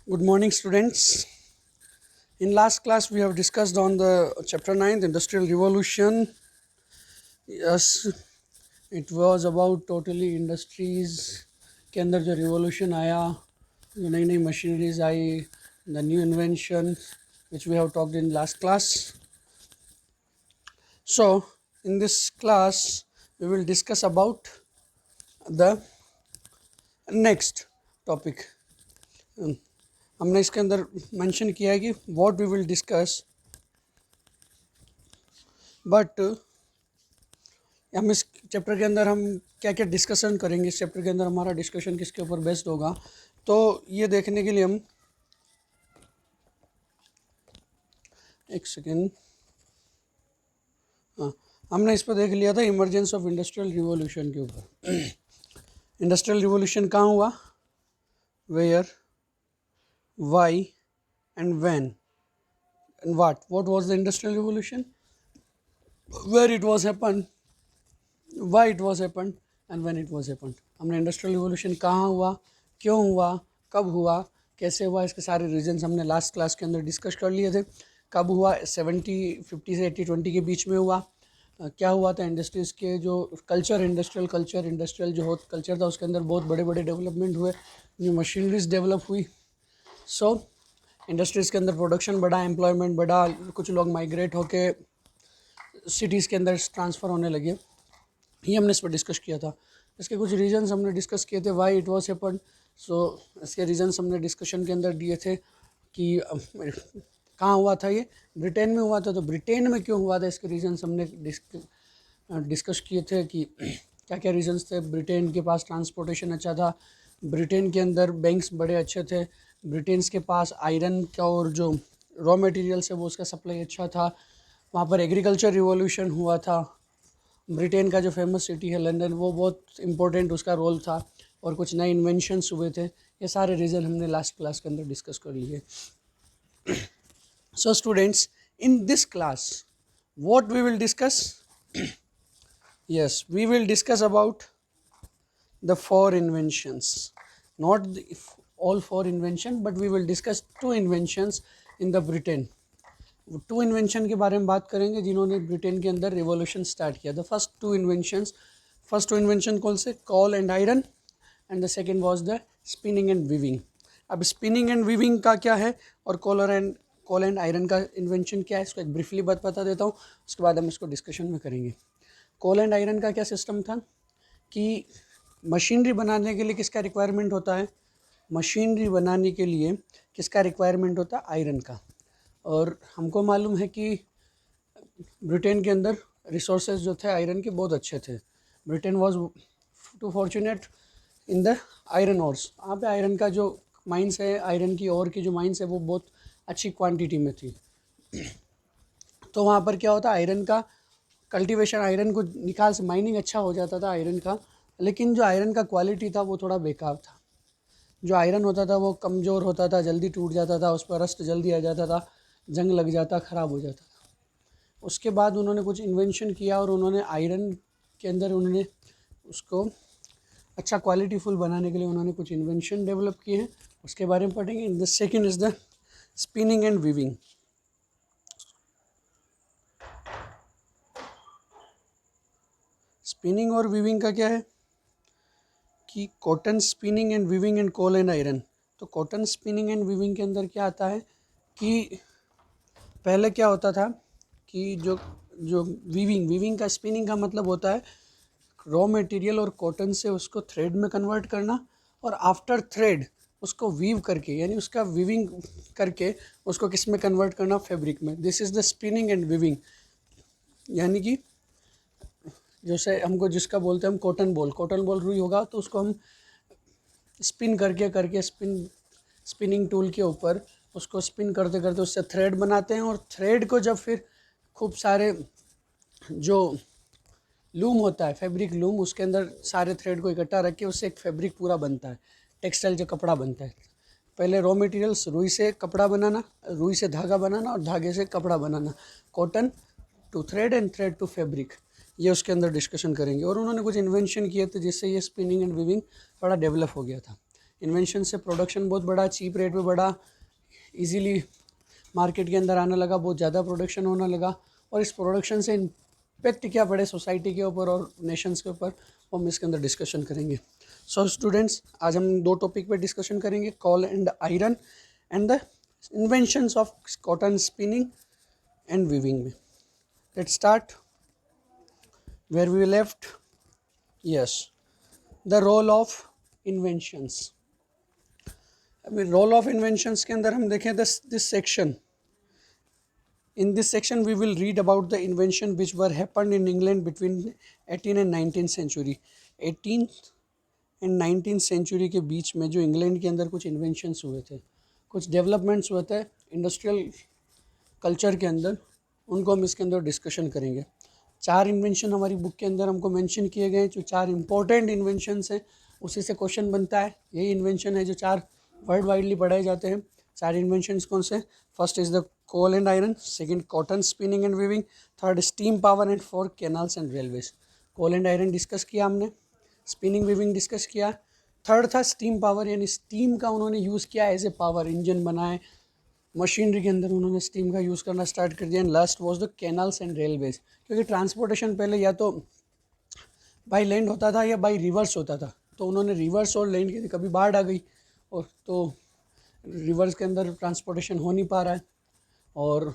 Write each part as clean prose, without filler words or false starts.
Good morning, students. In last class, we have discussed on the chapter 9, the Industrial Revolution. Yes, it was about totally industries के अंदर जो revolution आया, जो नई नई machineries I, the new inventions which we have talked in last class. So, in this class, we will discuss about the next topic. हमने इसके अंदर मेंशन किया है कि what we will discuss, but हम इस चैप्टर के अंदर हम क्या क्या डिस्कशन करेंगे, इस चैप्टर के अंदर हमारा डिस्कशन किसके ऊपर बेस्ड होगा, तो ये देखने के लिए हम एक सेकेंड, हाँ, हमने इस पर देख लिया था इमरजेंस ऑफ इंडस्ट्रियल रिवॉल्यूशन के ऊपर। इंडस्ट्रियल रिवॉल्यूशन कहाँ हुआ, where, why and when and what was the industrial revolution, where it was happen, why it was happen and when it was happen. हमने इंडस्ट्रियल रिवॉल्यूशन कहाँ हुआ, क्यों हुआ, कब हुआ, कैसे हुआ, इसके सारे रीजन्स हमने लास्ट क्लास के अंदर डिस्कस कर लिए थे। कब हुआ, 70-50 से 80-20 के बीच में हुआ। क्या हुआ था, इंडस्ट्रीज़ के जो कल्चर, इंडस्ट्रियल जो कल्चर था उसके अंदर बहुत बड़े बड़े डेवलपमेंट हुए, न्यू मशीनरीज डेवलप हुई। सो इंडस्ट्रीज़ के अंदर प्रोडक्शन बढ़ा, एम्प्लॉयमेंट बढ़ा, कुछ लोग माइग्रेट होके सिटीज़ के अंदर ट्रांसफ़र होने लगे। ये हमने इस पर डिस्कस किया था। इसके कुछ रीजंस हमने डिस्कस किए थे, वाई इट वाज हैपन। सो इसके रीजंस हमने डिस्कशन के अंदर दिए थे कि कहाँ हुआ था, ये ब्रिटेन में हुआ था, तो ब्रिटेन में क्यों हुआ था, इसके रीजंस हमने डिस्कस किए थे कि क्या क्या रीजंस थे। ब्रिटेन के पास ट्रांसपोर्टेशन अच्छा था, ब्रिटेन के अंदर बैंक्स बड़े अच्छे थे, ब्रिटेन के पास आयरन का और जो रॉ मटेरियल्स है वो उसका सप्लाई अच्छा था, वहाँ पर एग्रीकल्चर रिवॉल्यूशन हुआ था, ब्रिटेन का जो फेमस सिटी है लंदन वो बहुत इम्पोर्टेंट उसका रोल था, और कुछ नए इन्वेंशंस हुए थे। ये सारे रीज़न हमने लास्ट क्लास के अंदर डिस्कस कर लिए। So students, in this class what we will discuss, yes, we will discuss about the four inventions, not all four invention, but we will discuss two inventions in the Britain. Two invention के बारे में बात करेंगे जिन्होंने Britain के अंदर revolution start किया। The first two invention कौन से, coal and iron, and the second was the spinning and weaving. अब स्पिनिंग एंड वीविंग का क्या है और कॉल एंड आयरन का इन्वेंशन क्या है, इसको एक ब्रीफली बता देता हूँ, उसके बाद हम इसको डिस्कशन में करेंगे। कॉल एंड आयरन का क्या सिस्टम था कि मशीनरी बनाने के लिए किसका रिक्वायरमेंट होता है, मशीनरी बनाने के लिए किसका रिक्वायरमेंट होता है, आयरन का। और हमको मालूम है कि ब्रिटेन के अंदर रिसोर्सेज जो थे आयरन के बहुत अच्छे थे। Britain was too fortunate in the iron ores. वहाँ पे आयरन का जो माइंस है, आयरन की और की जो माइंस है वो बहुत अच्छी क्वांटिटी में थी। तो वहाँ पर क्या होता, आयरन का कल्टीवेशन, आयरन को निकाल से माइनिंग अच्छा हो जाता था आयरन का, लेकिन जो आयरन का क्वालिटी था वो थोड़ा बेकार था। जो आयरन होता था वो कमज़ोर होता था, जल्दी टूट जाता था, उस पर रस्ट जल्दी आ जाता था, जंग लग जाता, ख़राब हो जाता था। उसके बाद उन्होंने कुछ इन्वेंशन किया और उन्होंने आयरन के अंदर उन्होंने उसको अच्छा क्वालिटी फुल बनाने के लिए उन्होंने कुछ इन्वेंशन डेवलप किए हैं, उसके बारे में पढ़ेंगे। The second is the spinning and weaving. Spinning और वीविंग का क्या है कि cotton spinning and weaving and coal and iron. तो कॉटन स्पिनिंग एंड वीविंग के अंदर क्या आता है कि पहले क्या होता था कि जो जो वीविंग का, स्पिनिंग का मतलब होता है रॉ मटेरियल और कॉटन से उसको थ्रेड में कन्वर्ट करना, और आफ्टर थ्रेड उसको वीव करके, यानी उसका वीविंग करके उसको किस में कन्वर्ट करना, फैब्रिक में। This is the spinning and weaving. यानी कि जैसे हमको जिसका बोलते हैं हम कॉटन बॉल रुई होगा तो उसको हम स्पिन करके स्पिनिंग टूल के ऊपर उसको स्पिन करते करते उससे थ्रेड बनाते हैं, और थ्रेड को जब फिर खूब सारे जो लूम होता है, फैब्रिक लूम, उसके अंदर सारे थ्रेड को इकट्ठा रख के उससे एक फैब्रिक पूरा बनता है, टेक्सटाइल जो कपड़ा बनता है। पहले रॉ मटेरियल्स रुई से कपड़ा बनाना, रुई से धागा बनाना और धागे से कपड़ा बनाना, cotton to thread and thread to fabric, ये उसके अंदर डिस्कशन करेंगे। और उन्होंने कुछ इन्वेंशन किए थे जिससे ये स्पिनिंग एंड वीविंग थोड़ा डेवलप हो गया था। इन्वेंशन से प्रोडक्शन बहुत बढ़ा, चीप रेट पे बढ़ा, इजीली मार्केट के अंदर आने लगा, बहुत ज़्यादा प्रोडक्शन होने लगा, और इस प्रोडक्शन से इम्पेक्ट क्या पड़े सोसाइटी के ऊपर और नेशंस के ऊपर, वो हम इसके अंदर डिस्कशन करेंगे। सो स्टूडेंट्स, आज हम 2 टॉपिक पे डिस्कशन करेंगे, coal and iron and the inventions of cotton spinning and weaving में। Let's start where we left. Yes, the role of inventions. अभी रोल ऑफ इन्वेंशंस के अंदर हम देखें this section. In this section, we will read about the invention which were happened in England between 18th and 19th century. 18th and 19th century के बीच में जो England के अंदर कुछ इन्वेंशंस हुए थे, कुछ डेवलपमेंट्स हुए थे इंडस्ट्रियल कल्चर के अंदर, उनको हम इसके अंदर डिस्कशन करेंगे। 4 इन्वेंशन हमारी बुक के अंदर हमको मेंशन किए गए हैं, जो 4 इंपॉर्टेंट इन्वेंशंस हैं, उसी से क्वेश्चन बनता है। यही इन्वेंशन है जो 4 वर्ल्ड वाइडली पढ़ाए जाते हैं। 4 इन्वेंशंस कौन से? First is the coal and iron, second cotton spinning and weaving, third steam power and fourth canals and railways. Coal and iron discuss किया हमने, स्पिनिंग वीविंग डिस्कस किया, थर्ड था स्टीम पावर, यानी स्टीम का उन्होंने use किया as a power, engine बनाए, machinery के अंदर उन्होंने स्टीम का यूज़ करना स्टार्ट कर दिया। And last was the canals and railways, क्योंकि ट्रांसपोर्टेशन पहले या तो बाई लैंड होता था या बाई रिवर्स होता था, तो उन्होंने रिवर्स और लैंड के, कभी बाढ़ आ गई और तो रिवर्स के अंदर ट्रांसपोर्टेशन हो नहीं पा रहा है, और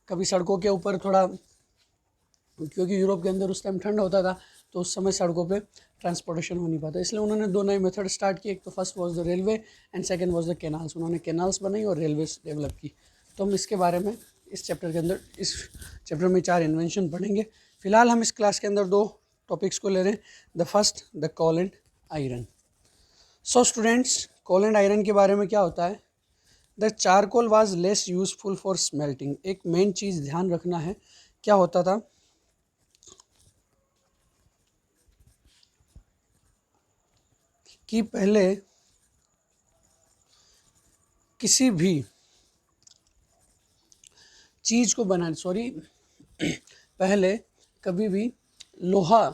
कभी सड़कों के ऊपर थोड़ा, क्योंकि यूरोप के अंदर उस टाइम ठंड होता था तो उस समय सड़कों पे ट्रांसपोर्टेशन हो नहीं पाता, इसलिए उन्होंने 2 नए मेथड स्टार्ट किए। एक तो first was the railway and second was the canals. उन्होंने कैनाल्स बनाई और रेलवेज डेवलप की। तो हम इसके बारे में इस चैप्टर के अंदर, इस चैप्टर में 4 इन्वेंशन पढ़ेंगे। फिलहाल हम इस क्लास के अंदर 2 टॉपिक्स को ले रहे हैं। The first, the coal and iron. So students, coal and iron के बारे में क्या होता है? The charcoal was less useful for smelting. एक मेन चीज़ ध्यान रखना है, क्या होता था कि पहले किसी भी चीज़ को बनाने, पहले कभी भी लोहा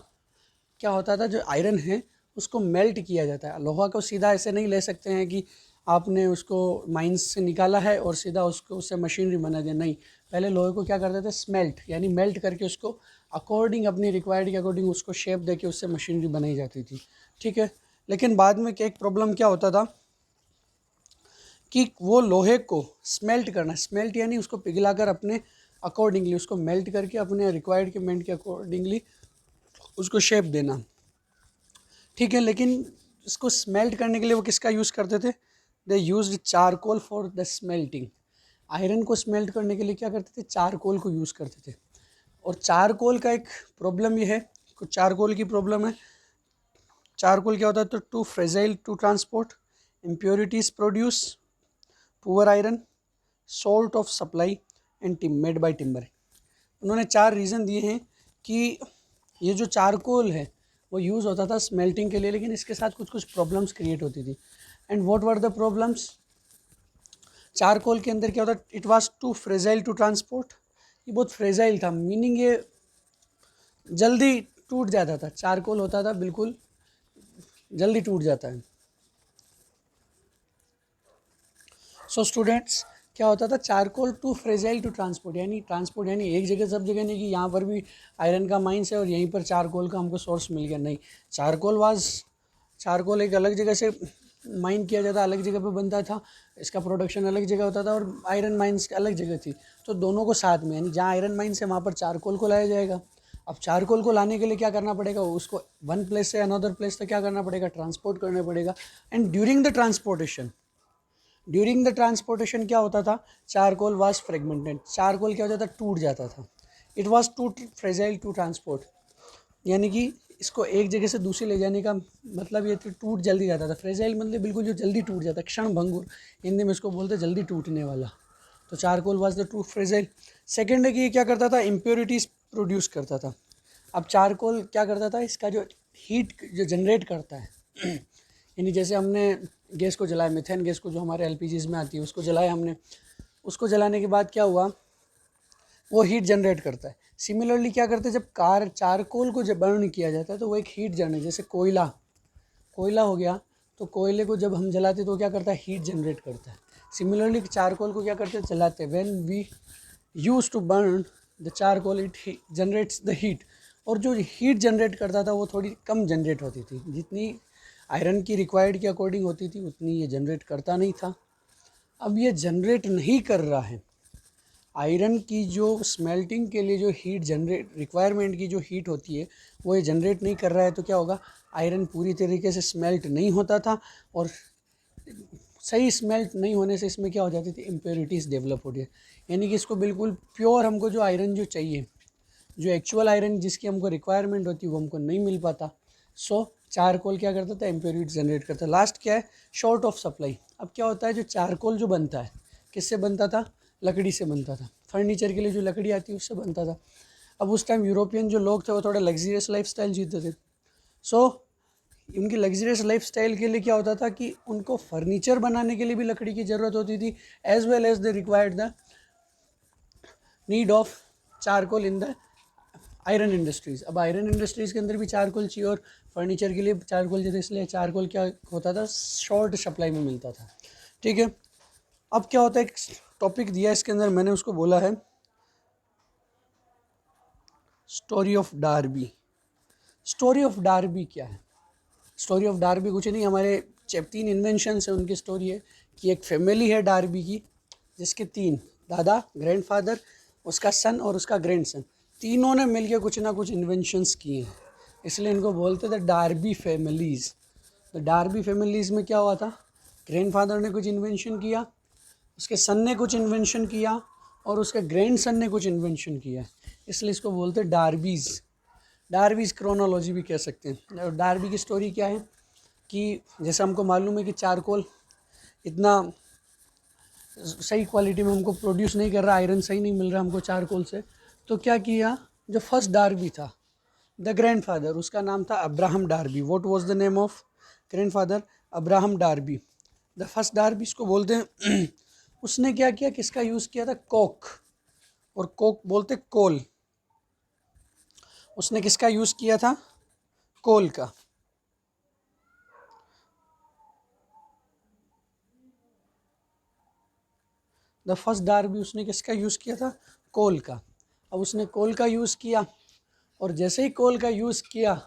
क्या होता था, जो आयरन है उसको मेल्ट किया जाता है। लोहा को सीधा ऐसे नहीं ले सकते हैं कि आपने उसको माइंस से निकाला है और सीधा उसको उससे मशीनरी बना दिया, नहीं। पहले लोहे को क्या करते थे, स्मेल्ट, यानी मेल्ट करके उसको अकॉर्डिंग, अपनी रिक्वायर्ड के अकॉर्डिंग उसको शेप देके उससे मशीनरी बनाई जाती थी, ठीक है। लेकिन बाद में एक प्रॉब्लम क्या होता था कि वो लोहे को स्मेल्ट करना, स्मेल्ट यानी उसको पिघलाकर अपने अकॉर्डिंगली उसको मेल्ट करके अपने रिक्वायर्डमेंट के अकॉर्डिंगली उसको शेप देना, ठीक है। लेकिन इसको स्मेल्ट करने के लिए वो किसका यूज़ करते थे? They used charcoal for the smelting. Iron को स्मेल्ट करने के लिए क्या करते थे? चारकोल को यूज़ करते थे। और चारकोल का एक प्रॉब्लम ये है, कुछ चारकोल की प्रॉब्लम है। चारकोल क्या होता है? तो too fragile to transport, impurities produce, poor iron, salt of supply and made by timber. उन्होंने 4 रीज़न दिए हैं कि ये जो चारकोल है वो यूज़ होता था स्मेल्टिंग के लिए, लेकिन इसके साथ कुछ कुछ प्रॉब्लम्स क्रिएट होती थी। And what were the problems? Charcoal के अंदर क्या होता? It was too fragile to transport. ये बहुत फ्रेजाइल था, मीनिंग ये जल्दी टूट जाता था। चारकोल होता था बिल्कुल जल्दी टूट जाता है। सो स्टूडेंट्स, क्या होता था? Charcoal too fragile to transport, यानी ट्रांसपोर्ट यानी एक जगह सब जगह नहीं कि यहाँ पर भी आयरन का माइंस है और यहीं पर चारकोल का हमको सोर्स मिल गया, नहीं। चारकोल एक अलग जगह से माइन किया जाता, अलग जगह पे बनता था, इसका प्रोडक्शन अलग जगह होता था, और आयरन माइंस अलग जगह थी। तो दोनों को साथ में, यानी जहाँ आयरन माइंस है वहाँ पर चारकोल को लाया जाएगा। अब चारकोल को लाने के लिए क्या करना पड़ेगा? उसको वन प्लेस से अनदर प्लेस तक क्या करना पड़ेगा? ट्रांसपोर्ट करना पड़ेगा। एंड ड्यूरिंग द ट्रांसपोर्टेशन क्या होता था? Charcoal was fragmented. चारकोल क्या हो जाता? टूट जाता था। It was too fragile to transport, यानी कि इसको एक जगह से दूसरी ले जाने का मतलब ये टूट जल्दी जाता था। फ्रेजाइल मतलब बिल्कुल जो जल्दी टूट जाता है, क्षण भंगुर हिंदी में इसको बोलते, जल्दी टूटने वाला। तो charcoal was the two fragile. Second है कि ये क्या करता था? इम्प्योरिटीज़ प्रोड्यूस करता था। अब चारकोल क्या करता था? इसका जो हीट जो जनरेट करता है यानी जैसे हमने गैस को जलाया, मीथेन गैस को जो हमारे एलपीजीज में आती है उसको जलाया हमने, उसको जलाने के बाद क्या हुआ? वो हीट जनरेट करता है। सिमिलरली क्या करते हैं, जब चारकोल को जब बर्न किया जाता है तो वो एक हीट जनरेट, जैसे कोयला हो गया, तो कोयले को जब हम जलाते तो क्या करता है, हीट जनरेट करता है। सिमिलरली चारकोल को क्या करते हैं, जलाते हैं। When we use to burn the charcoal it generates the heat, और जो हीट जनरेट करता था वो थोड़ी कम जनरेट होती थी, जितनी आयरन की रिक्वायर्ड के अकॉर्डिंग होती थी उतनी ये जनरेट करता नहीं था। अब ये जनरेट नहीं कर रहा है, आयरन की जो स्मेल्टिंग के लिए जो हीट जनरेट रिक्वायरमेंट की जो हीट होती है वो ये जनरेट नहीं कर रहा है, तो क्या होगा, आयरन पूरी तरीके से स्मेल्ट नहीं होता था, और सही स्मेल्ट नहीं होने से इसमें क्या हो जाती थी, इम्प्योरिटीज़ डेवलप होती है। यानी कि इसको बिल्कुल प्योर हमको जो आयरन जो चाहिए, जो एक्चुअल आयरन जिसकी हमको रिक्वायरमेंट होती है वो हमको नहीं मिल पाता। सो चारकोल क्या करता था, इम्प्योरिटीज जनरेट करता। लास्ट क्या है, शॉर्ट ऑफ सप्लाई। अब क्या होता है, जो चारकोल जो बनता है किससे बनता था, लकड़ी से बनता था। फर्नीचर के लिए जो लकड़ी आती है उससे बनता था। अब उस टाइम यूरोपियन जो लोग थे वो थोड़ा लग्जरियस लाइफ स्टाइल जीते थे। सो उनकी लग्जरियस लाइफ स्टाइल के लिए क्या होता था कि उनको फर्नीचर बनाने के लिए भी लकड़ी की ज़रूरत होती थी, as well as they required the need of charcoal in the iron industries. अब आयरन इंडस्ट्रीज़ के अंदर भी चारकोल चाहिए और फर्नीचर के लिए चारकोल चाहिए, इसलिए चारकोल क्या होता था, शॉर्ट सप्लाई में मिलता था। ठीक है, अब क्या होता है, एक टॉपिक दिया इसके अंदर, मैंने उसको बोला है story of Derby. Story of Derby क्या है, स्टोरी ऑफ डार्बी कुछ नहीं, हमारे 3 इन्वेंशंस है उनकी स्टोरी है कि एक फैमिली है डार्बी की, जिसके 3 दादा, ग्रैंडफादर, उसका सन और उसका ग्रैंडसन, तीनों ने मिलकर कुछ ना कुछ इन्वेंशंस किए हैं, इसलिए इनको बोलते थे डार्बी फैमिलीज़। तो डार्बी फैमिलीज़ में क्या हुआ था, ग्रैंडफादर ने कुछ इन्वेंशन किया, उसके सन ने कुछ इन्वेंशन किया और उसके ग्रैंडसन ने कुछ इन्वेंशन किया, इसलिए इसको बोलते हैं डार्बीज़। डार्बीज़ क्रोनोलॉजी भी कह सकते हैं। डार्बी की स्टोरी क्या है कि जैसे हमको मालूम है कि चारकोल इतना सही क्वालिटी में हमको प्रोड्यूस नहीं कर रहा, आयरन सही नहीं मिल रहा हमको चारकोल से, तो क्या किया, जो फर्स्ट डार्बी था, द ग्रैंडफादर, उसका नाम था Abraham Derby. What was the name of grandfather, Abraham Darby. The first Derby इसको बोलते हैं। उसने क्या किया, किसका यूज़ किया था, कोक, और कोक बोलते कोल। उसने किसका यूज़ किया था, कोल का। द फर्स्ट डार्बी उसने किसका यूज़ किया था, कोल का। अब उसने कोल का यूज़ किया, और जैसे ही कोल का यूज़ किया,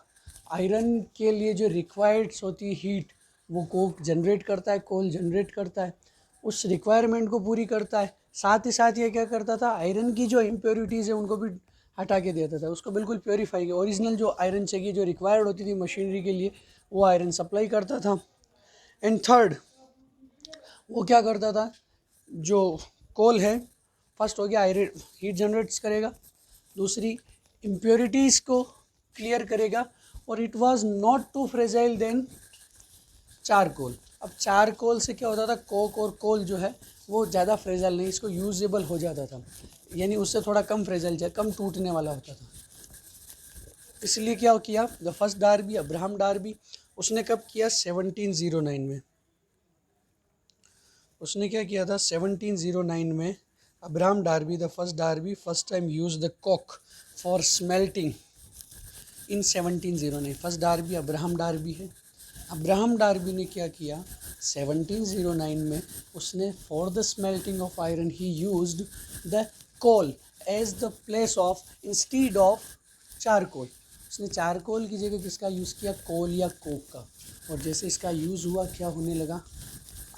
आयरन के लिए जो रिक्वायर्ड्स होती हीट वो कोक जनरेट करता है, कोल जनरेट करता है, उस रिक्वायरमेंट को पूरी करता है। साथ ही साथ ये क्या करता था, आयरन की जो इम्प्योरिटीज़ है उनको भी हटा के देता था, उसको बिल्कुल प्योरीफाई किया। ओरिजिनल जो आयरन चाहिए, जो रिक्वायर्ड होती थी मशीनरी के लिए, वो आयरन सप्लाई करता था। एंड थर्ड, वो क्या करता था, जो कोल है, फर्स्ट हो गया आयरन हीट जनरेट्स करेगा, दूसरी इम्प्योरिटीज़ को क्लियर करेगा, और it was not too fragile than charcoal. अब चारकोल से क्या होता था, कोक और कोल जो है वो ज़्यादा फ्रेजाइल नहीं, इसको यूजेबल हो जाता था, यानी उससे थोड़ा कम फ्रेजाइल, कम टूटने वाला होता था। इसलिए क्या किया, the first Darby, Abraham Derby, उसने कब किया, 1709 में। उसने क्या किया था, 1709 में Abraham Darby, the first Darby, first time use the coke for smelting in 1709। First Darby Abraham Darby है। अब्राहम डार्बी ने क्या किया, 1709 में उसने for the smelting of iron he used the coal as the place of instead of charcoal. उसने charcoal की जगह किसका यूज़ किया, कोल या कोक का। और जैसे इसका यूज़ हुआ, क्या होने लगा,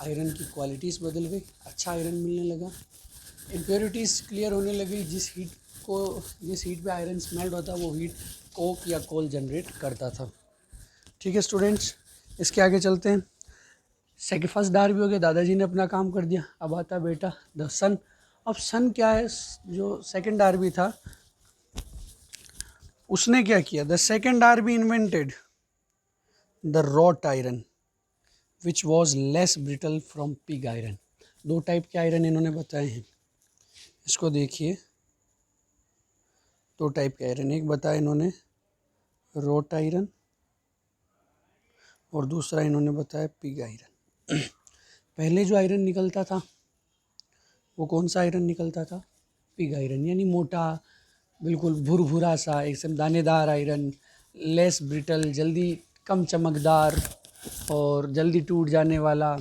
आयरन की क्वालिटीज़ बदल गई, अच्छा आयरन मिलने लगा, इम्प्योरिटीज़ क्लियर होने लगी। जिस हीट पे आयरन स्मेल्ट होता वो हीट कोक या कोल जनरेट करता था। ठीक है स्टूडेंट्स, इसके आगे चलते हैं। सेकंड फर्स्ट डार्बी हो गया, दादाजी ने अपना काम कर दिया। अब आता बेटा द सन। अब सन क्या है, जो सेकंड डार्बी था उसने क्या किया, the second Derby invented the wrought iron which was less brittle from pig iron. 2 type के आयरन इन्होंने बताए हैं, इसको देखिए। 2 टाइप के आयरन, एक बताया इन्होंने रॉट आयरन और दूसरा इन्होंने बताया पिग आयरन। पहले जो आयरन निकलता था वो कौन सा आयरन निकलता था, पिग आयरन, यानी मोटा, बिल्कुल भुरभुरा सा, एकदम दानेदार आयरन, लेस ब्रिटल, जल्दी कम चमकदार, और जल्दी टूट जाने वाला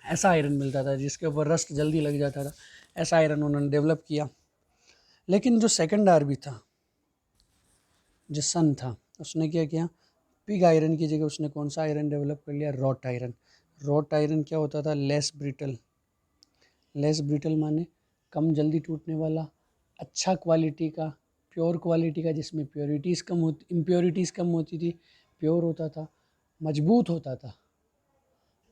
ऐसा आयरन मिलता था जिसके ऊपर रस्ट जल्दी लग जाता था, ऐसा आयरन उन्होंने डेवलप किया। लेकिन जो सेकंड आर्मी था, जो सन था, उसने क्या किया, पिग आयरन की जगह उसने कौन सा आयरन डेवलप कर लिया, रॉट आयरन। रॉट आयरन क्या होता था, लेस ब्रिटल। लेस ब्रिटल माने कम जल्दी टूटने वाला, अच्छा क्वालिटी का, प्योर क्वालिटी का, जिसमें प्योरिटीज़ कम होती, इम्प्योरिटीज़ कम होती थी, प्योर होता था, मजबूत होता था।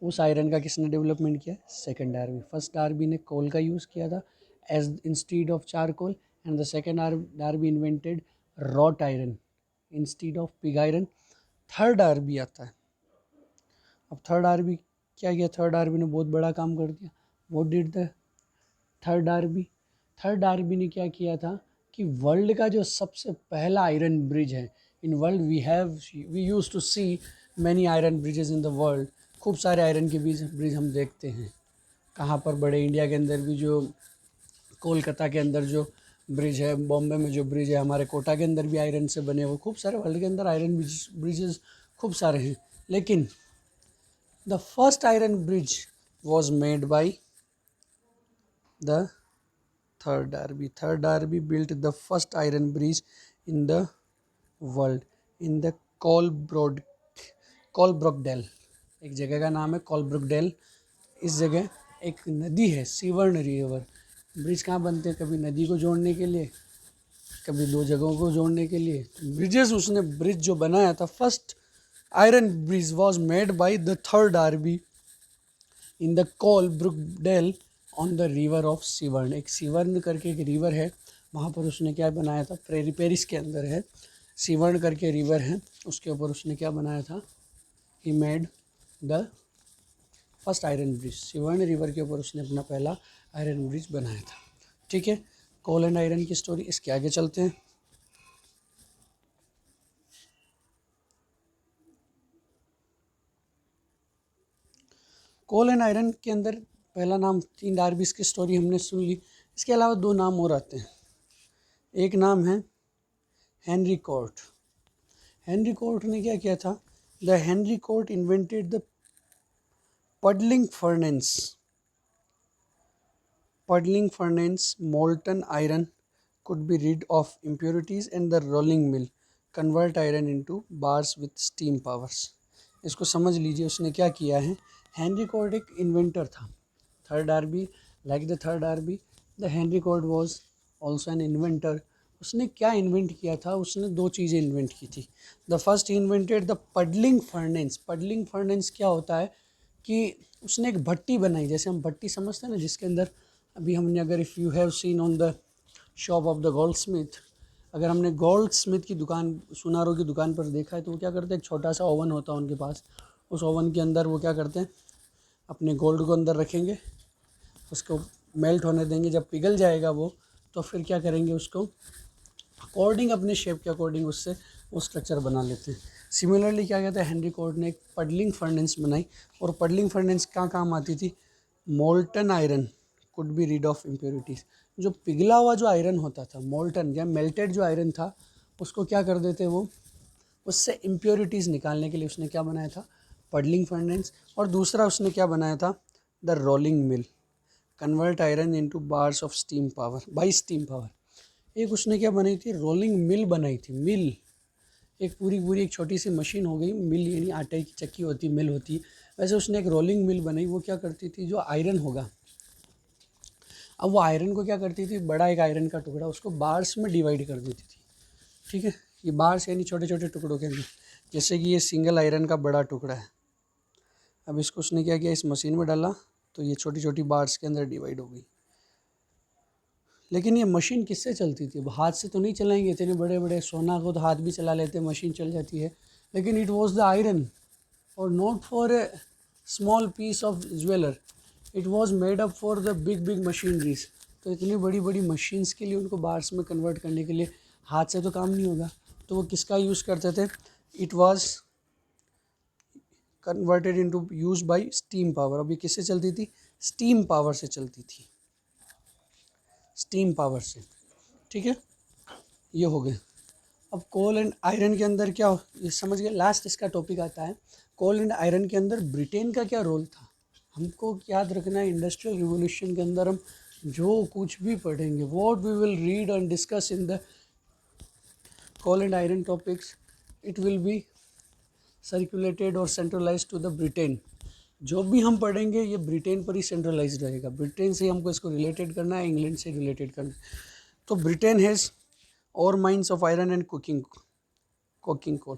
उस आयरन का किसने डेवलपमेंट किया, सेकंड आर्मी। फर्स्ट आर्मी ने कोल का यूज़ किया था as instead of charcoal, and the second army invented wrought iron instead of pig iron. Third army आता है। अब थर्ड आर्मी क्या किया, थर्ड आर्मी ने बहुत बड़ा काम कर दिया। What did the third army, third army ने क्या किया था कि वर्ल्ड का जो सबसे पहला आयरन ब्रिज है in world, we use to see many iron bridges in the world. खूब सारे आयरन के ब्रिज हम देखते हैं। कहाँ पर, बड़े इंडिया के अंदर भी, जो कोलकाता के अंदर जो ब्रिज है, बॉम्बे में जो ब्रिज है, हमारे कोटा के अंदर भी आयरन से बने हुए खूब सारे, वर्ल्ड के अंदर आयरन ब्रिजेस खूब सारे हैं। लेकिन the first iron bridge was made by the third army. Third army built the first iron bridge in the world in the कोलब्रुकडैल, एक जगह का नाम है कोलब्रुकडैल। इस जगह एक नदी है, सीवर्ण रिवर। ब्रिज कहाँ बनते हैं, कभी नदी को जोड़ने के लिए, कभी दो जगहों को जोड़ने के लिए। ब्रिजेस, उसने ब्रिज जो बनाया था, first iron bridge was made by the third army in the Coalbrookdale on the river of Severn. एक सीवर्ण करके एक रिवर है, वहाँ पर उसने क्या बनाया था, पेरिस के अंदर है, सीवर्ण करके रिवर है, उसके ऊपर उसने क्या बनाया था, he made the first iron bridge. Severn river के ऊपर उसने अपना पहला आयरन ब्रिज बनाया था। ठीक है, कोल एंड आयरन की स्टोरी। इसके आगे चलते हैं। कोल एंड आयरन के अंदर पहला नाम, 3 आर्मीज की स्टोरी हमने सुन ली। इसके अलावा 2 नाम और आते हैं। एक नाम है हेनरी कोर्ट। हेनरी कोर्ट ने क्या किया था, the Henry court invented the puddling furnace. Puddling furnace molten iron could be rid of impurities, and the rolling mill convert iron into bars with steam powers। इसको समझ लीजिए, उसने क्या किया है। हेनरी कोर्ट एक इन्वेंटर था। Third army, like the third army, the Henry court was also an inventor. उसने क्या इन्वेंट किया था, उसने 2 चीज़ें इन्वेंट की थी। The first invented the puddling furnace. Puddling furnace क्या होता है कि उसने एक भट्टी बनाई, जैसे हम भट्टी समझते हैं ना, जिसके अंदर अभी हमने, अगर if you have seen on the shop of the gold Smith, अगर हमने गोल्ड स्मिथ की दुकान, सुनारों की दुकान पर देखा है, तो वो क्या करते हैं, एक छोटा सा ओवन होता है उनके पास। उस ओवन के अंदर वो क्या करते हैं, अपने गोल्ड को अंदर रखेंगे, उसको मेल्ट होने देंगे। जब पिघल जाएगा वो, तो फिर क्या करेंगे, उसको अकॉर्डिंग, अपने शेप के अकॉर्डिंग उससे वो स्ट्रक्चर बना लेते हैं। सिमिलरली क्या कहते हैं, हेनरी कोर्ट ने एक पडलिंग फर्नेस बनाई। और पडलिंग फर्नेस कहाँ काम आती थी, molten iron could be read of impurities. जो पिघला हुआ जो आयरन होता था, मोल्टन या मेल्टेड जो आयरन था, उसको क्या कर देते वो, उससे इम्प्योरिटीज़ निकालने के लिए उसने क्या बनाया था, पडलिंग फर्नेस। और दूसरा उसने क्या बनाया था, the rolling mill, convert iron into bars of steam power, by steam power. एक उसने क्या बनाई थी, रोलिंग मिल बनाई थी। मिल एक पूरी पूरी एक छोटी सी मशीन हो गई। मिल यानी आटे की चक्की होती, मिल होती है, वैसे उसने एक रोलिंग मिल बनाई। वो क्या करती थी, जो आयरन होगा, अब वो आयरन को क्या करती थी, बड़ा एक आयरन का टुकड़ा, उसको बार्स में डिवाइड कर देती थी। ठीक है, ये बार्स यानी छोटे छोटे टुकड़ों के अंदर। जैसे कि ये सिंगल आयरन का बड़ा टुकड़ा है, अब इसको उसने क्या किया, इस मशीन में डाला, तो ये छोटी छोटी बार्स के अंदर डिवाइड हो गई। लेकिन ये मशीन किससे चलती थी, हाथ से तो नहीं चलाएंगे, इतने बड़े बड़े सोना को तो हाथ भी चला लेते, मशीन चल जाती है। लेकिन इट वॉज द आयरन, और not for a small piece of jeweller, it was made up for the big big machineries. तो इतनी बड़ी बड़ी मशीन्स के लिए, उनको बार्स में कन्वर्ट करने के लिए हाथ से तो काम नहीं होगा, तो वो किसका यूज़ करते थे, it was converted into use by steam power. अब ये किससे चलती थी, स्टीम पावर से चलती थी, स्टीम पावर से। ठीक है, ये हो गए। अब कोल एंड आयरन के अंदर क्या, ये समझ गए। लास्ट इसका टॉपिक आता है कोल एंड आयरन के अंदर ब्रिटेन का क्या रोल था, हमको याद रखना है। इंडस्ट्रियल रिवोल्यूशन के अंदर हम जो कुछ भी पढ़ेंगे, what we will read and discuss in the coal and iron topics, it will be circulated और सेंट्रलाइज टू द ब्रिटेन। जो भी हम पढ़ेंगे ये ब्रिटेन पर ही सेंट्रलाइज रहेगा, ब्रिटेन से हमको इसको रिलेटेड करना है, इंग्लैंड से रिलेटेड करना है। तो ब्रिटेन हैज़ और mines of iron and coking coal.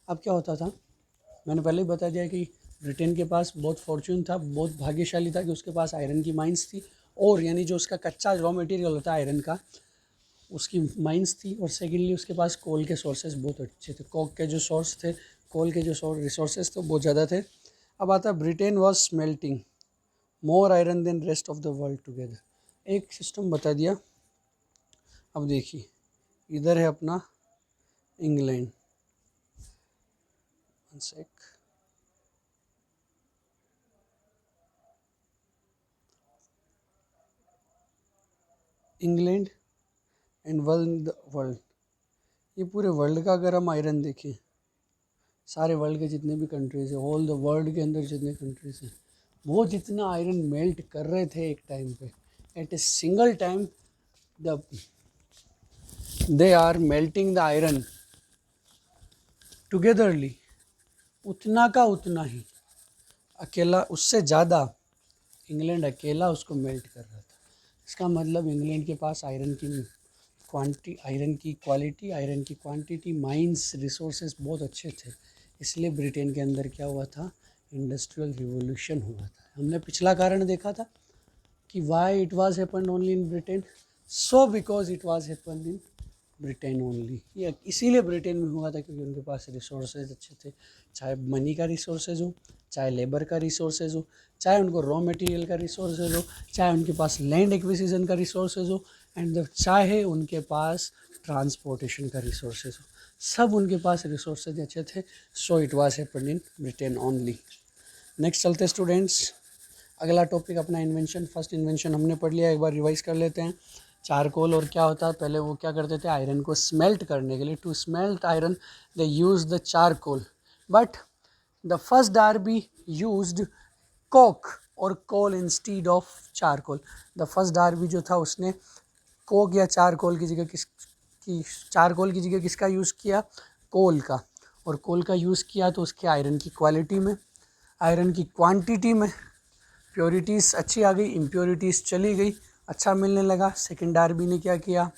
अब क्या होता था, मैंने पहले ही बता दिया कि ब्रिटेन के पास बहुत फॉर्चून था, बहुत भाग्यशाली था कि उसके पास आयरन की माइंस थी, और यानी जो उसका कच्चा रॉ मटेरियल होता है आयरन का, उसकी माइंस थी। और सेकेंडली उसके पास कोल के सोर्सेज बहुत अच्छे थे, कोक के जो सोर्स थे, कोल के जो रिसोर्सेज थे बहुत ज़्यादा थे। अब आता Britain was smelting more iron than rest of the world together. एक सिस्टम बता दिया। अब देखिए इधर है अपना England, one sec, England and world, ये पूरे वर्ल्ड का अगर हम आयरन देखें, सारे वर्ल्ड के जितने भी कंट्रीज़ हैं, ऑल द वर्ल्ड के अंदर जितने कंट्रीज़ हैं, वो जितना आयरन मेल्ट कर रहे थे एक टाइम पे, at a single time they are melting the iron togetherly, उतना का उतना ही, अकेला उससे ज़्यादा इंग्लैंड अकेला उसको मेल्ट कर रहा था। इसका मतलब इंग्लैंड के पास आयरन की क्वालिटी, आयरन की क्वांटिटी, माइंस, रिसोर्सेज बहुत अच्छे थे। इसलिए ब्रिटेन के अंदर क्या हुआ था, इंडस्ट्रियल रिवोल्यूशन हुआ था। हमने पिछला कारण देखा था कि Y it was happen only in Britain, so because it was happen in Britain only. ये इसीलिए ब्रिटेन में हुआ था क्योंकि उनके पास रिसोर्सेज अच्छे थे, चाहे मनी का रिसोर्सेज हो, चाहे लेबर का रिसोर्सेज हो, चाहे उनको रॉ मटेरियल का रिसोर्सेज हो, चाहे उनके पास लैंड एक्विजिशन का रिसोर्सेज हो, एंड चाहे उनके पास ट्रांसपोर्टेशन का रिसोर्सेज हो, सब उनके पास रिसोर्सेज अच्छे थे। So it was happened in Britain only. Next चलते स्टूडेंट्स, अगला टॉपिक अपना इन्वेंशन। फर्स्ट इन्वेंशन हमने पढ़ लिया, एक बार रिवाइज कर लेते हैं। चारकोल और क्या होता है, पहले वो क्या करते थे, आयरन को स्मेल्ट करने के लिए, to smelt iron they use the charcoal, but the first Darby used coke और coal instead of charcoal. The first Darby जो था उसने कोक या चारकोल की जगह चारकोल की जगह किसका यूज़ किया, कोल का। और कोल का यूज़ किया तो उसके आयरन की क्वालिटी में, आयरन की क्वांटिटी में प्योरिटीज़ अच्छी आ गई, इम्प्योरिटीज़ चली गई, अच्छा मिलने लगा। सेकेंड डार्बी ने क्या किया,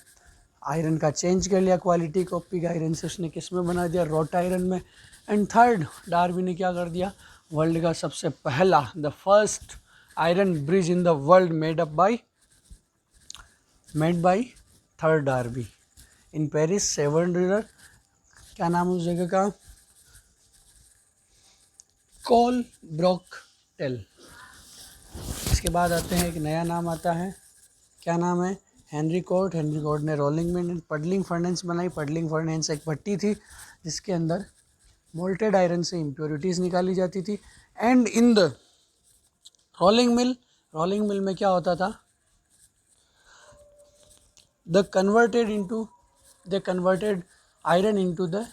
आयरन का चेंज कर लिया क्वालिटी को, पिग आयरन से उसने किस में बना दिया, रॉट आयरन में। एंड थर्ड डार्बी ने क्या कर दिया, वर्ल्ड का सबसे पहला, the first iron bridge in the world made by third Derby in Paris, seven river, क्या नाम है उस जगह का, कोल ब्रॉकटेल। इसके बाद आते हैं, एक नया नाम आता है, क्या नाम है, हेनरी कोर्ट। हेनरी कोर्ट ने रोलिंग में पडलिंग फर्नेस बनाई। पडलिंग फर्नेस एक भट्टी थी जिसके अंदर मोल्टेड आयरन से इम्प्योरिटीज़ निकाली जाती थी। And in the rolling mill में क्या होता था, they converted iron into the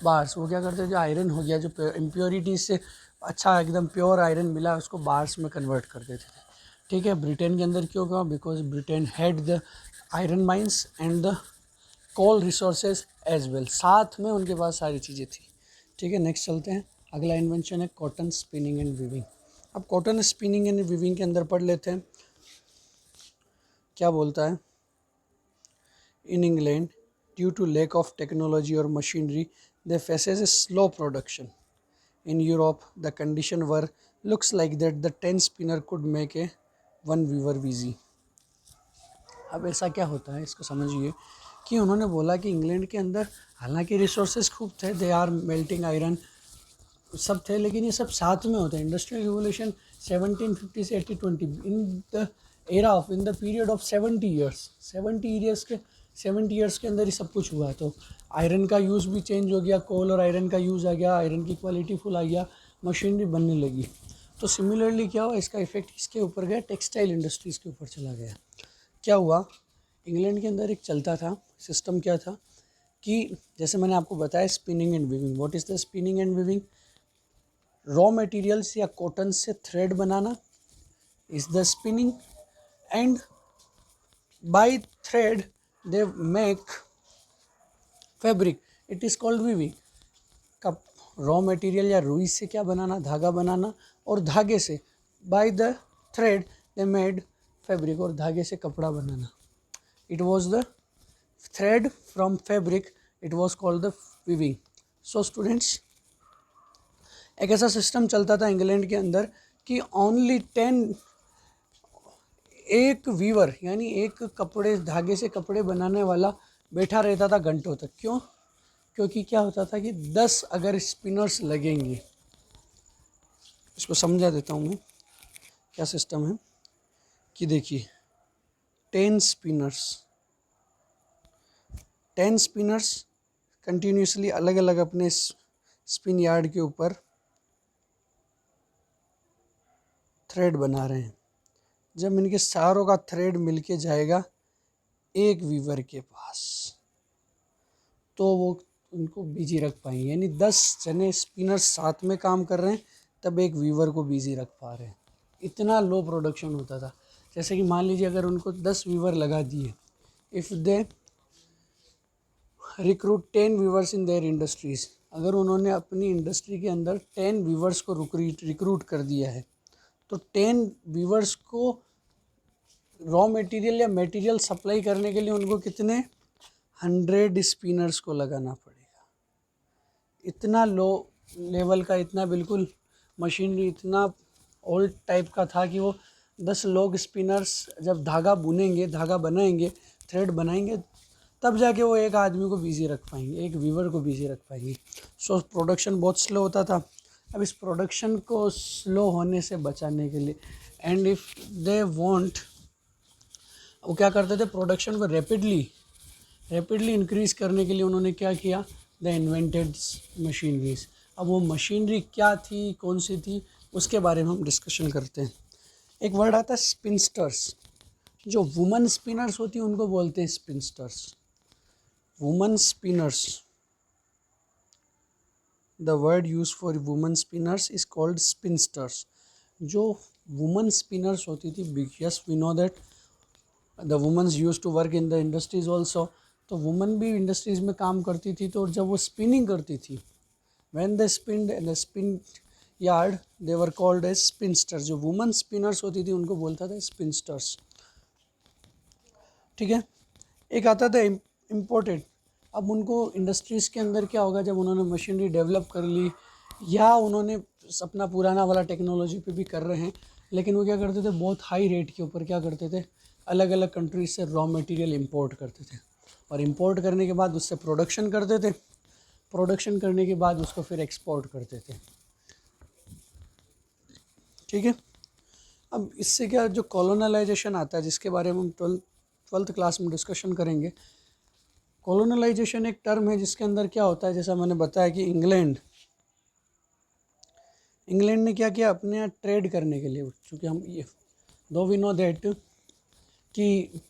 bars. वो क्या करते थे, जो आयरन हो गया, जो इम्प्योरिटीज से अच्छा एकदम प्योर आयरन मिला, उसको बार्स में कन्वर्ट कर देते थे। ठीक है, ब्रिटेन के अंदर क्यों कहा, because Britain had the iron mines and the coal resources as well, साथ में उनके पास सारी चीज़ें थी। ठीक है, नेक्स्ट चलते हैं। अगला इन्वेंशन है कॉटन स्पिनिंग एंड वीविंग। अब कॉटन स्पिनिंग एंड वीविंग के अंदर पढ़ लेते हैं, क्या बोलता है, in England, due to lack of technology or machinery, they faces a slow production. In Europe, the condition were looks like that the 10 spinner could make a one weaver easy. अब ऐसा क्या होता है, इसको समझिए कि उन्होंने बोला कि इंग्लैंड के अंदर हालांकि रिसोर्सेज खूब थे, दे आर मेल्टिंग आयरन सब थे, लेकिन ये सब साथ में होता है। इंडस्ट्रियल रिवोल्यूशन 1750 से 1820, in the period of 70 years के अंदर ही सब कुछ हुआ है। तो आयरन का यूज़ भी चेंज हो गया, कोल और आयरन का यूज़ आ गया, आयरन की क्वालिटी फुल आ गया, मशीनरी बनने लगी। तो सिमिलरली क्या हुआ, इसका इफेक्ट किसके ऊपर गया, टेक्सटाइल इंडस्ट्रीज़ के ऊपर चला गया। क्या हुआ, इंग्लैंड के अंदर एक चलता था सिस्टम, क्या था कि जैसे मैंने आपको बताया spinning and weaving. What is the spinning and weaving, raw materials या कॉटन से थ्रेड बनाना is the spinning, and by thread they make fabric, it is called weaving. कप रॉ मटेरियल या रुई से क्या बनाना, धागा बनाना, और धागे से by the thread they made fabric, और धागे से कपड़ा बनाना। It was the thread from fabric, it was called the weaving. So students, एक ऐसा सिस्टम चलता था इंग्लैंड के अंदर कि ओनली 10 एक वीवर यानी एक कपड़े धागे से कपड़े बनाने वाला बैठा रहता था घंटों तक। क्यों? क्योंकि क्या होता था कि 10 अगर स्पिनर्स लगेंगे, इसको समझा देता हूँ मैं क्या सिस्टम है कि देखिए 10 स्पिनर्स कंटिन्यूसली अलग अलग अपने स्पिन यार्ड के ऊपर थ्रेड बना रहे हैं। जब इनके सारों का थ्रेड मिलके जाएगा एक वीवर के पास, तो वो उनको बिजी रख पाएंगे। यानी 10 जने स्पिनर्स साथ में काम कर रहे हैं तब एक वीवर को बिजी रख पा रहे हैं। इतना लो प्रोडक्शन होता था। जैसे कि मान लीजिए अगर उनको 10 वीवर लगा दिए, if they recruit 10 viewers in their industries, अगर उन्होंने अपनी इंडस्ट्री के अंदर 10 वीवर्स को रिक्रूट कर दिया है, तो 10 वीवर्स को रॉ मटेरियल या मटेरियल सप्लाई करने के लिए उनको कितने 100 स्पिनर्स को लगाना पड़ेगा। इतना लो लेवल का, इतना बिल्कुल मशीनरी, इतना ओल्ड टाइप का था कि वो 10 लोग स्पिनर्स जब धागा बुनेंगे, धागा बनाएंगे, थ्रेड बनाएंगे, तब जाके वो एक आदमी को बिजी रख पाएंगे, एक वीवर को बिजी रख पाएंगे। सो प्रोडक्शन बहुत स्लो होता था। अब इस प्रोडक्शन को स्लो होने से बचाने के लिए, एंड इफ़ दे वांट, वो क्या करते थे, प्रोडक्शन को रैपिडली इंक्रीज़ करने के लिए उन्होंने क्या किया, द इन्वेंटेड मशीनरीज। अब वो मशीनरी क्या थी, कौन सी थी, उसके बारे में हम डिस्कशन करते हैं। एक वर्ड आता है स्पिनस्टर्स। जो वुमन स्पिनर्स होती हैं उनको बोलते हैं spinsters. Woman spinners, the word use for woman spinners is called spinsters. जो वुमन स्पिनर्स होती थी, yes we know that the womens use to work in the industries also, तो वुमन भी इंडस्ट्रीज़ में काम करती थी। तो जब वो स्पिनिंग करती थी, when they spin the spin yard they were called as spinsters. जो वुमन स्पिनर्स होती थी उनको बोलता था स्पिनस्टर्स। ठीक है। एक आता था इम्पोर्टेड। अब उनको इंडस्ट्रीज़ के अंदर क्या होगा, जब उन्होंने मशीनरी डेवलप कर ली या उन्होंने अपना पुराना वाला टेक्नोलॉजी पे भी कर रहे हैं, लेकिन वो क्या करते थे, बहुत हाई रेट के ऊपर क्या करते थे, अलग अलग कंट्रीज से रॉ मटेरियल इंपोर्ट करते थे, और इंपोर्ट करने के बाद उससे प्रोडक्शन करते थे, प्रोडक्शन करने के बाद उसको फिर एक्सपोर्ट करते थे। ठीक है। अब इससे क्या, जो कॉलोनलाइजेशन आता है, जिसके बारे में हम ट्वेल्थ क्लास में डिस्कशन करेंगे। कॉलोनलाइजेशन एक टर्म है जिसके अंदर क्या होता है, जैसा मैंने बताया कि इंग्लैंड ने क्या किया, अपने यहाँ ट्रेड करने के लिए, चूँकि हम ये दो वी नो दैट कि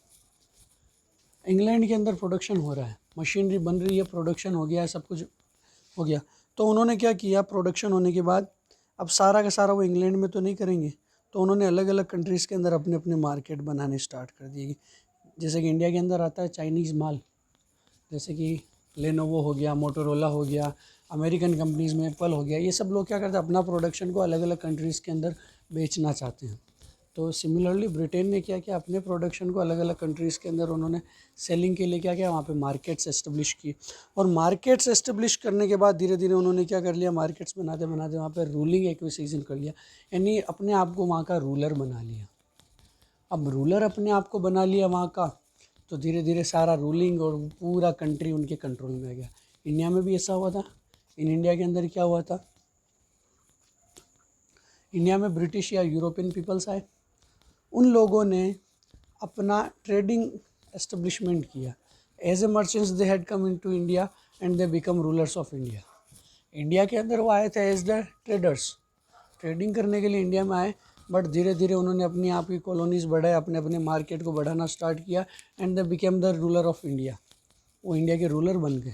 इंग्लैंड के अंदर प्रोडक्शन हो रहा है, मशीनरी बन रही है, प्रोडक्शन हो गया है, सब कुछ हो गया, तो उन्होंने क्या किया, प्रोडक्शन होने के बाद अब सारा का सारा वो इंग्लैंड में तो नहीं करेंगे, तो उन्होंने अलग अलग कंट्रीज़ के अंदर अपने अपने मार्केट बनाने स्टार्ट कर दिए। जैसे कि इंडिया के अंदर आता है चाइनीज़ माल, जैसे कि लेनोवो हो गया, मोटोरोला हो गया, अमेरिकन कंपनीज़ में एप्पल हो गया, ये सब लोग क्या करते हैं, अपना प्रोडक्शन को अलग अलग कंट्रीज़ के अंदर बेचना चाहते हैं। तो सिमिलरली ब्रिटेन ने क्या किया, अपने प्रोडक्शन को अलग अलग कंट्रीज़ के अंदर उन्होंने सेलिंग के लिए क्या किया, वहाँ पे मार्केट्स एस्टेब्लिश की, और मार्केट्स एस्टेब्लिश करने के बाद धीरे धीरे उन्होंने क्या कर लिया, मार्केट्स बनाते बनाते वहाँ पे रूलिंग एक्विजिशन कर लिया, यानी अपने आप को वहाँ का रूलर बना लिया। अब रूलर अपने आप को बना लिया वहाँ का, तो धीरे धीरे सारा रूलिंग और पूरा कंट्री उनके कंट्रोल में आ गया। इंडिया में भी ऐसा हुआ था। इन इंडिया के अंदर क्या हुआ था, इंडिया में ब्रिटिश या यूरोपियन पीपल्स आए, उन लोगों ने अपना ट्रेडिंग एस्टेब्लिशमेंट किया। As a merchants they had come into India and they become rulers of India. India के अंदर वो आए थे एज द ट्रेडर्स, ट्रेडिंग करने के लिए इंडिया में आए, बट धीरे धीरे उन्होंने अपनी आप की कॉलोनीज़ बढ़ाए, अपने अपने मार्केट को बढ़ाना स्टार्ट किया, and they became the ruler of India. वो इंडिया के रूलर बन गए।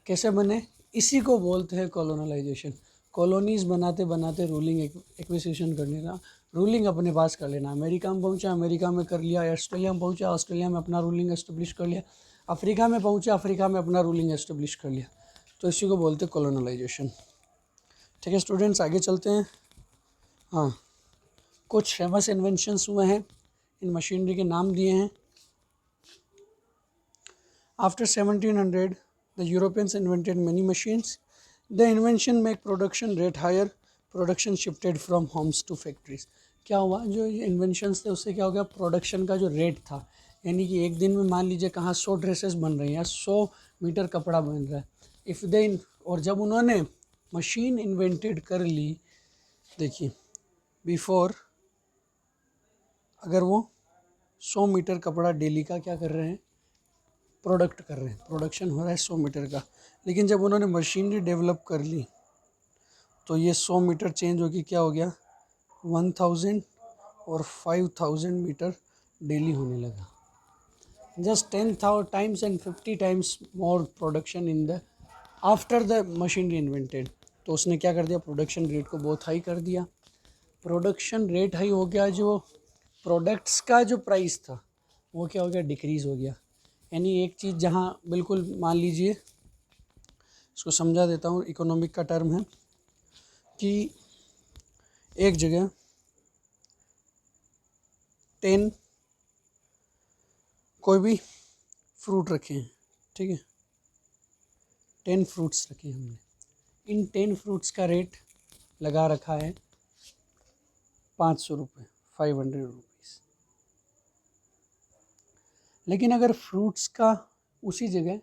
कैसे बने, इसी को बोलते हैं कॉलोनलाइजेशन। कॉलोनीज़ बनाते बनाते रूलिंग एक्विजिशन कर लेना, रूलिंग अपने पास कर लेना। अमेरिका में पहुंचा, अमेरिका में कर लिया। ऑस्ट्रेलिया में पहुंचा, ऑस्ट्रेलिया में अपना रूलिंग एस्टेब्लिश कर लिया। अफ्रीका में पहुंचा, अफ्रीका में अपना रूलिंग एस्टेब्लिश कर लिया। तो इसी को बोलते कॉलोनलाइजेशन। ठीक है स्टूडेंट्स, आगे चलते हैं। हाँ, कुछ फेमस इन्वेंशंस हुए हैं, इन मशीनरी के नाम दिए हैं। After 1700 the Europeans invented many machines. The invention make production rate higher. Production shifted from homes to factories. क्या हुआ, जो इन्वेंशंस थे उससे क्या हो गया, प्रोडक्शन का जो रेट था, यानी कि एक दिन में मान लीजिए कहाँ 100 ड्रेसेस बन रही हैं, 100 मीटर कपड़ा बन रहा है। इफ़ दे और जब उन्होंने मशीन इन्वेंटेड कर ली, देखिए बिफोर अगर वो 100 मीटर कपड़ा डेली का क्या कर रहे हैं, प्रोडक्ट कर रहे हैं, प्रोडक्शन हो रहा है 100 मीटर का, लेकिन जब उन्होंने मशीनरी डेवलप कर ली तो ये 100 मीटर चेंज होगी, क्या हो गया 1000 और 5000 मीटर डेली होने लगा। Just 10,000 times and 50 times more production in the after the machinery invented. तो उसने क्या कर दिया, प्रोडक्शन रेट को बहुत हाई कर दिया। प्रोडक्शन रेट हाई हो गया, जो प्रोडक्ट्स का जो प्राइस था वो क्या हो गया, डिक्रीज़ हो गया। यानी एक चीज़ जहाँ बिल्कुल मान लीजिए, इसको समझा देता हूँ, इकोनॉमिक का टर्म है कि एक जगह 10 कोई भी फ्रूट रखे हैं, ठीक है, 10 फ्रूट्स रखे हैं हमने। इन 10 फ्रूट्स का रेट लगा रखा है 500 रुपये, 500 रुपीज़। लेकिन अगर फ्रूट्स का उसी जगह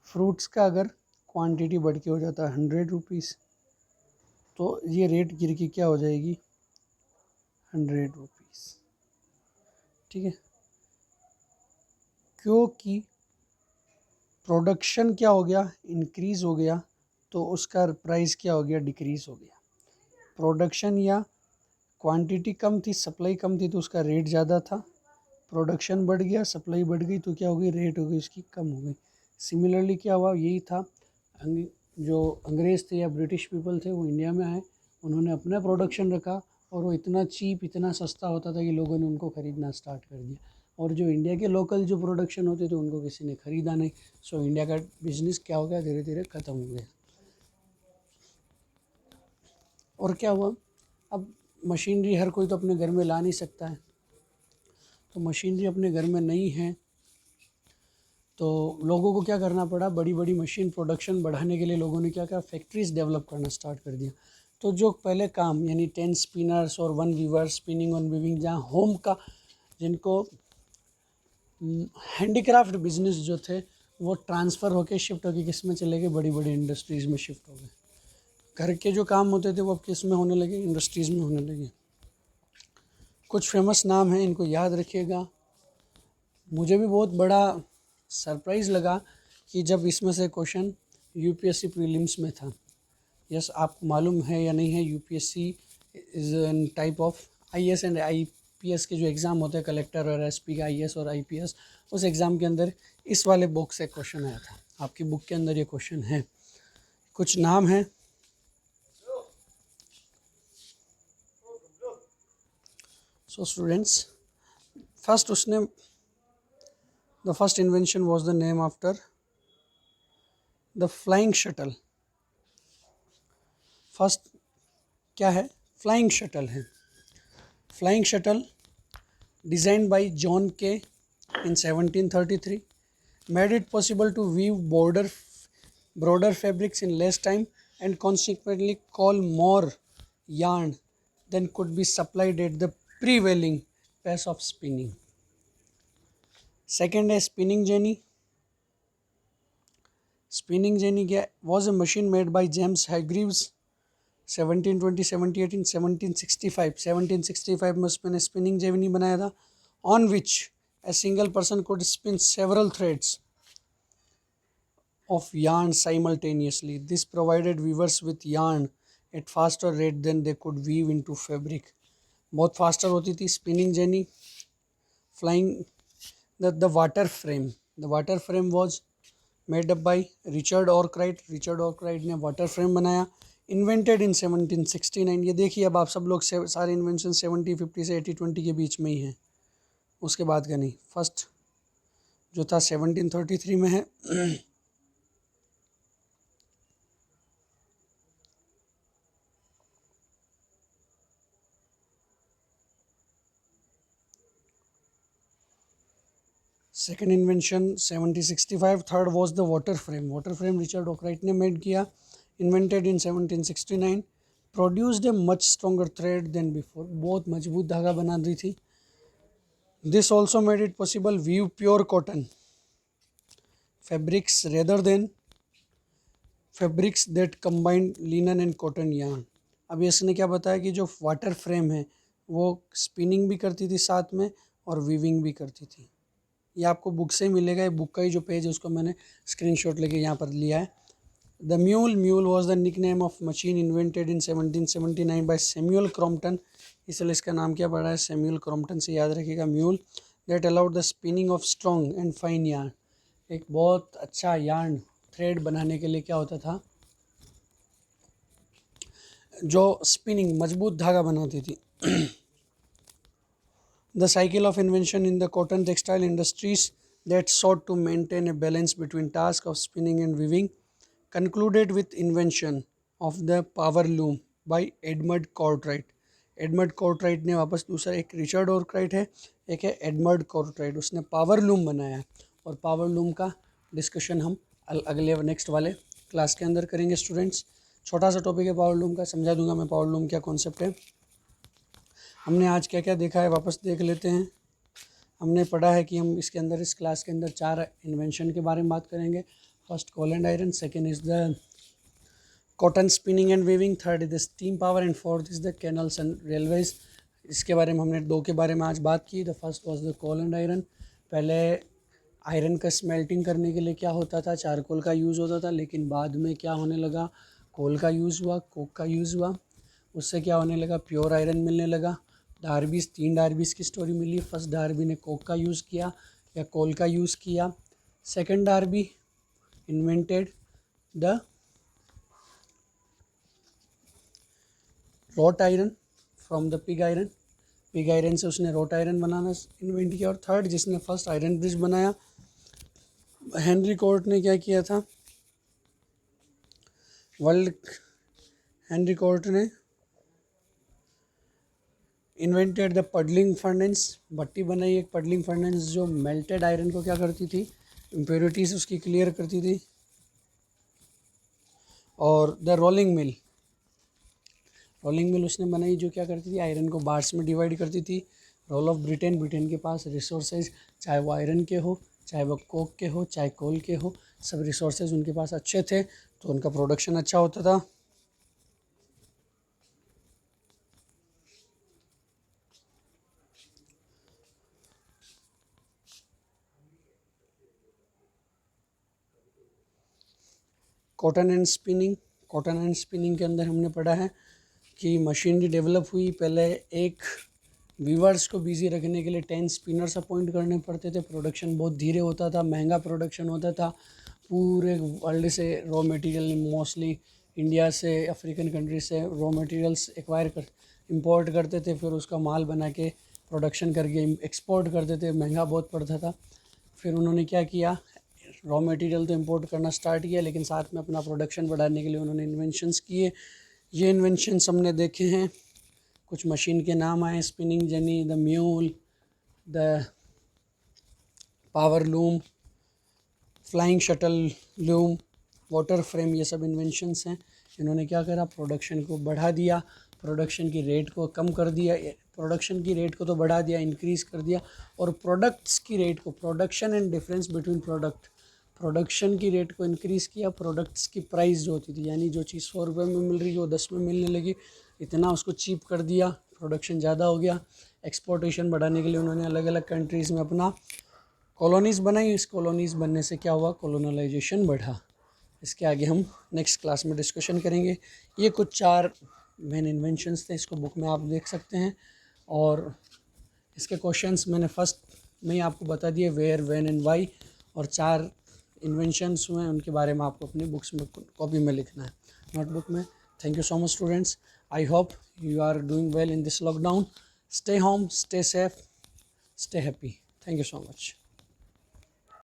फ्रूट्स का अगर क्वांटिटी बढ़ के हो जाता है 100 रुपीज़, तो ये रेट गिर के क्या हो जाएगी 100 रुपीज़। ठीक है, क्योंकि प्रोडक्शन क्या हो गया, इंक्रीज़ हो गया, तो उसका प्राइस क्या हो गया, डिक्रीज़ हो गया। प्रोडक्शन या क्वांटिटी कम थी, सप्लाई कम थी, तो उसका रेट ज़्यादा था। प्रोडक्शन बढ़ गया, सप्लाई बढ़ गई, तो क्या हो गई, रेट हो गई उसकी कम हो गई। सिमिलरली क्या हुआ, यही था, जो अंग्रेज़ थे या ब्रिटिश पीपल थे वो इंडिया में आए, उन्होंने अपना प्रोडक्शन रखा और वो इतना चीप, इतना सस्ता होता था कि लोगों ने उनको ख़रीदना स्टार्ट कर दिया। और जो इंडिया के लोकल जो प्रोडक्शन होते थे उनको किसी ने ख़रीदा नहीं। सो इंडिया का बिजनेस क्या हो गया, धीरे धीरे ख़त्म हो गया। और क्या हुआ, अब मशीनरी हर कोई तो अपने घर में ला नहीं सकता है, तो मशीनरी अपने घर में नहीं है, तो लोगों को क्या करना पड़ा, बड़ी बड़ी मशीन प्रोडक्शन बढ़ाने के लिए लोगों ने क्या कहा, फैक्ट्रीज डेवलप करना स्टार्ट कर दिया। तो जो पहले काम यानी 10 स्पिनर्स और 1 वीवर, स्पिनिंग 1 वीविंग, जहाँ होम का, जिनको हैंडीक्राफ्ट बिजनेस जो थे वो ट्रांसफ़र होके शिफ्ट होके किस में चले गए, बड़ी बड़ी इंडस्ट्रीज़ में शिफ्ट हो गए। घर के जो काम होते थे वो अब किस में होने लगे, इंडस्ट्रीज़ में होने लगे। कुछ फेमस नाम हैं, इनको याद रखिएगा। मुझे भी बहुत बड़ा सरप्राइज़ लगा कि जब इसमें से क्वेश्चन यूपीएससी प्रीलिम्स में था। यस, आपको मालूम है या नहीं है, UPSC is an type of IAS and IPS के जो एग्ज़ाम होते हैं, कलेक्टर और एसपी का, आईएएस और आईपीएस, उस एग्ज़ाम के अंदर इस वाले बुक से क्वेश्चन आया था। आपकी बुक के अंदर ये क्वेश्चन है। कुछ नाम हैं, सो स्टूडेंट्स, फर्स्ट उसने the first invention was the name after the flying shuttle. First क्या है, फ्लाइंग शटल है। Flying shuttle designed bye John के in 1733 made it possible to weave broader fabrics in less time and consequently call more yarn than could be supplied at the prevailing pace of spinning. Second है spinning jenny. Spinning jenny was a machine made by James Hargreaves 1720, 1718, 1765. 1765 में उसने spinning jenny बनाया था, on which a single person could spin several threads of yarn simultaneously. This provided weavers with yarn at faster rate than they could weave into fabric. बहुत faster होती थी spinning jenny. Flying the water frame, the water frame was made up by Richard Arkwright. Richard Arkwright ने water frame बनाया। Invented in 1769। ये देखिए, अब आप सब लोग सारे इन्वेंशन 70 50 से 80 20 के बीच में ही हैं, उसके बाद का नहीं। फर्स्ट जो था 1733 में है। Second invention 1765। Third was the water frame. Water frame Richard Arkwright ने मेड किया, invented in 1769। Produced a much stronger thread than before. बहुत मजबूत धागा बना दी थी। This also made it possible weave pure cotton fabrics rather than fabrics that combined linen and cotton yarn. अब इसने क्या बताया कि जो वाटर फ्रेम है वो स्पिनिंग भी करती थी साथ में और वीविंग भी करती थी। ये आपको बुक से ही मिलेगा, ये बुक का ही जो पेज है उसको मैंने स्क्रीनशॉट लेके यहाँ पर लिया है। The mule was the nick name of machine invented in 1779 by Samuel Crompton. इसलिए इसका नाम क्या पड़ा है, सैमुअल क्रॉम्पटन से याद रखिएगा। Mule that allowed the spinning of strong and fine yarn. एक बहुत अच्छा यार्न थ्रेड बनाने के लिए क्या होता था, जो स्पिनिंग मजबूत धागा बनाती थी। The cycle of invention in the cotton textile industries that sought to maintain a balance between task of spinning and weaving concluded with invention of the power loom by Edmund Cartwright। Edmund Cartwright ने वापस दूसरा, एक Richard ऑर्कराइट है, एक है Edmund कोर्टराइट, उसने power loom बनाया है। और पावर लूम का डिस्कशन हम अगले नेक्स्ट वाले क्लास के अंदर करेंगे स्टूडेंट्स। छोटा सा टॉपिक है पावर लूम का, समझा दूंगा मैं पावर लूम क्या कॉन्सेप्ट है। हमने आज क्या क्या देखा है वापस देख लेते हैं। हमने पढ़ा है कि हम इसके अंदर, इस क्लास के अंदर 4 इन्वेंशन के बारे में बात करेंगे। First coal and iron, second is the cotton spinning and weaving, third is the steam power and fourth is the canals and railways. इसके बारे में हमने 2 के बारे में आज बात की। The first was the coal and iron. पहले आयरन का स्मेल्टिंग करने के लिए क्या होता था, चारकोल का यूज़ होता था, लेकिन बाद में क्या होने लगा, कोल का यूज़ हुआ, कोक का यूज़ हुआ। उससे क्या होने लगा, प्योर आयरन मिलने लगा। डार्बीज, 3 डार्बीज की स्टोरी मिली। फर्स्ट डार्बी ने कोक का यूज़ किया या कोल का यूज़ किया। Second Derby invented the wrought iron from the pig iron. Pig iron से उसने रॉट आयरन बनाना इन्वेंट किया। और थर्ड जिसने फर्स्ट आयरन ब्रिज बनाया, हेनरी कोर्ट ने क्या किया था, हेनरी कोर्ट ने इन्वेंटेड द पडलिंग फर्नेस। भट्टी बनाई एक पडलिंग फर्नेस जो मेल्टेड आयरन को क्या करती थी, इम्प्योरिटीज उसकी क्लियर करती थी। और the rolling mill, rolling mill उसने बनाई जो क्या करती थी, आयरन को बार्स में डिवाइड करती थी। रोल ऑफ ब्रिटेन, ब्रिटेन के पास रिसोर्सेज, चाहे वो आयरन के हो, चाहे वो कोक के हो, चाहे कोल के हो, सब रिसोर्सेज उनके पास अच्छे थे तो उनका प्रोडक्शन अच्छा होता था। Cotton and spinning, cotton and spinning के अंदर हमने पढ़ा है कि मशीनरी डेवलप हुई। पहले एक वीवर्स को बिजी रखने के लिए 10 स्पिनर्स अपॉइंट करने पड़ते थे। प्रोडक्शन बहुत धीरे होता था, महंगा प्रोडक्शन होता था। पूरे वर्ल्ड से रॉ मटेरियल, मोस्टली इंडिया से, अफ्रीकन कंट्री से रॉ मटेरियल्स इंपोर्ट करते थे, फिर उसका माल बना के प्रोडक्शन करके एक्सपोर्ट करते थे, महंगा बहुत पड़ता था। फिर उन्होंने क्या किया, रॉ मटेरियल तो इंपोर्ट करना स्टार्ट किया, लेकिन साथ में अपना प्रोडक्शन बढ़ाने के लिए उन्होंने इन्वेंशंस किए। ये इन्वेंशंस हमने देखे हैं, कुछ मशीन के नाम आए, spinning jenny, the mule, the power loom, flying shuttle loom, water frame, ये सब इन्वेंशंस हैं। इन्होंने क्या करा, प्रोडक्शन को बढ़ा दिया, प्रोडक्शन की रेट को कम कर दिया, प्रोडक्शन की रेट को तो बढ़ा दिया, इंक्रीज़ कर दिया। और प्रोडक्ट्स की रेट को, production and difference between product, production की रेट को इंक्रीज़ किया। प्रोडक्ट्स की प्राइस जो होती थी, यानी जो चीज़ 100 रुपये में मिल रही है वो 10 में मिलने लगी, इतना उसको चीप कर दिया, प्रोडक्शन ज़्यादा हो गया। एक्सपोर्टेशन बढ़ाने के लिए उन्होंने अलग अलग कंट्रीज़ में अपना कॉलोनीज़ बनाई। इस कॉलोनीज़ बनने से क्या हुआ, कॉलोनलाइजेशन बढ़ा। इसके आगे हम नेक्स्ट क्लास में डिस्कशन करेंगे। ये कुछ 4 मेन इन्वेंशंस थे, इसको बुक में आप देख सकते हैं। और इसके क्वेश्चंस मैंने फर्स्ट में ही आपको बता दिए, वेयर, व्हेन एंड वाई। और 4 इन्वेंशंस हुए, उनके बारे में आपको अपनी बुक्स में, कॉपी में लिखना है, नोटबुक में। Thank you so much, students. I hope you are doing well in this lockdown. Stay home, stay safe, stay happy. Thank you so much.